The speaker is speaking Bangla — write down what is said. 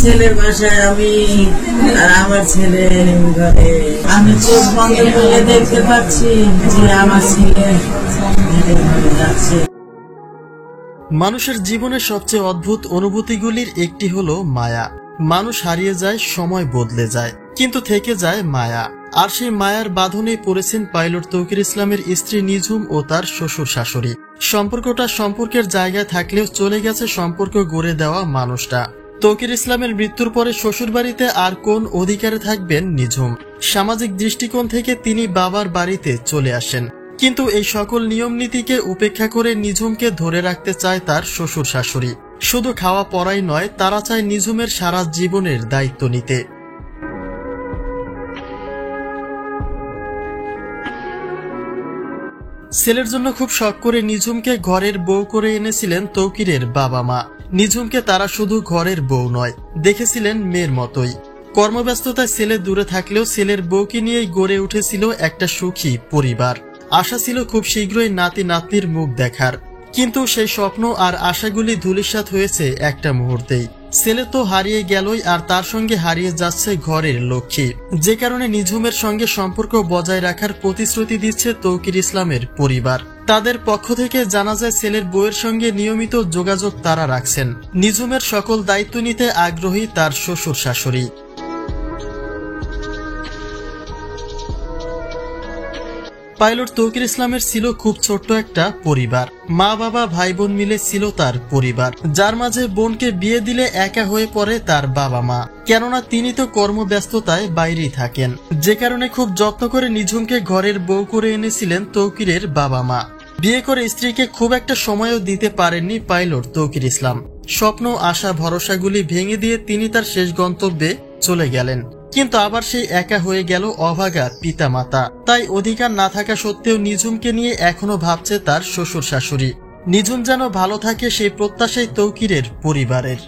ছেলের বাসায় আমি আর আমার ছেলে ঘরে। আমি চোখ বন্ধ করে দেখতে পাচ্ছি যে আমার ছেলে যাচ্ছে। মানুষের জীবনের সবচেয়ে অদ্ভুত অনুভূতিগুলির একটি হলো মায়া। মানুষ হারিয়ে যায়, সময় বদলে যায়, কিন্তু থেকে যায় মায়া। আর সেই মায়ার বাঁধনে পড়েছেন পাইলট তৌকির ইসলামের স্ত্রী নিঝুম ও তার শ্বশুর শাশুড়ি। সম্পর্কটা সম্পর্কের জায়গায় থাকলেও চলে গেছে সম্পর্ক গড়ে দেওয়া মানুষটা। তৌকির ইসলামের মৃত্যুর পরে শ্বশুরবাড়িতে আর কোন অধিকারে থাকবেন নিঝুম? সামাজিক দৃষ্টিকোণ থেকে তিনি বাবার বাড়িতে চলে আসেন, কিন্তু এই সকল নিয়ম নীতিকে উপেক্ষা করে নিঝুমকে ধরে রাখতে চায় তার শ্বশুর শাশুড়ি। শুধু খাওয়া পড়াই নয়, তারা চায় নিঝুমের সারা জীবনের দায়িত্ব নিতে। ছেলের জন্য খুব শখ করে নিঝুমকে ঘরের বউ করে এনেছিলেন তৌকিরের বাবা মা। নিঝুমকে তারা শুধু ঘরের বউ নয়, দেখেছিলেন মেয়ের মতোই। কর্মব্যস্ততায় ছেলে দূরে থাকলেও ছেলের বউকে নিয়েই গড়ে উঠেছিল একটা সুখী পরিবার। আশা ছিল খুব শীঘ্রই নাতি নাতনির মুখ দেখার, কিন্তু সেই স্বপ্ন আর আশাগুলি ধূলিসাৎ হয়েছে একটা মুহূর্তেই। ছেলে তো হারিয়ে গেলই, আর তার সঙ্গে হারিয়ে যাচ্ছে ঘরের লক্ষ্মী, যে কারণে নিঝুমের সঙ্গে সম্পর্ক বজায় রাখার প্রতিশ্রুতি দিচ্ছে তৌকির ইসলামের পরিবার। তাদের পক্ষ থেকে জানা যায় ছেলের বউয়ের সঙ্গে নিয়মিত যোগাযোগ তারা রাখছেন। নিঝুমের সকল দায়িত্ব নিতে আগ্রহী তার শ্বশুর শাশুড়ি। পাইলট তৌকির ইসলামের ছিল খুব ছোট্ট একটা পরিবার। মা বাবা ভাই বোন মিলে ছিল তার পরিবার, যার মাঝে বোনকে বিয়ে দিলে একা হয়ে পড়ে তার বাবা মা, কেননা তিনি তো কর্মব্যস্ততায় বাইরেই থাকেন, যে কারণে খুব যত্ন করে নিঝুমকে ঘরের বউ করে এনেছিলেন তৌকিরের বাবা মা। বিয়ে করে স্ত্রীকে খুব একটা সময়ও দিতে পারেননি পাইলট তৌকির ইসলাম। স্বপ্ন, আশা, ভরসাগুলি ভেঙে দিয়ে তিনি তার শেষ গন্তব্যে চলে গেলেন, কিন্তু আবার সেই একা হয়ে গেল অভাগা পিতা মাতা। তাই অধিকার না থাকা সত্ত্বেও নিঝুমকে নিয়ে এখনো ভাবছে তার শ্বশুর শাশুড়ি। নিঝুম যেন ভালো থাকে সেই প্রত্যাশাই তৌকিরের পরিবারের।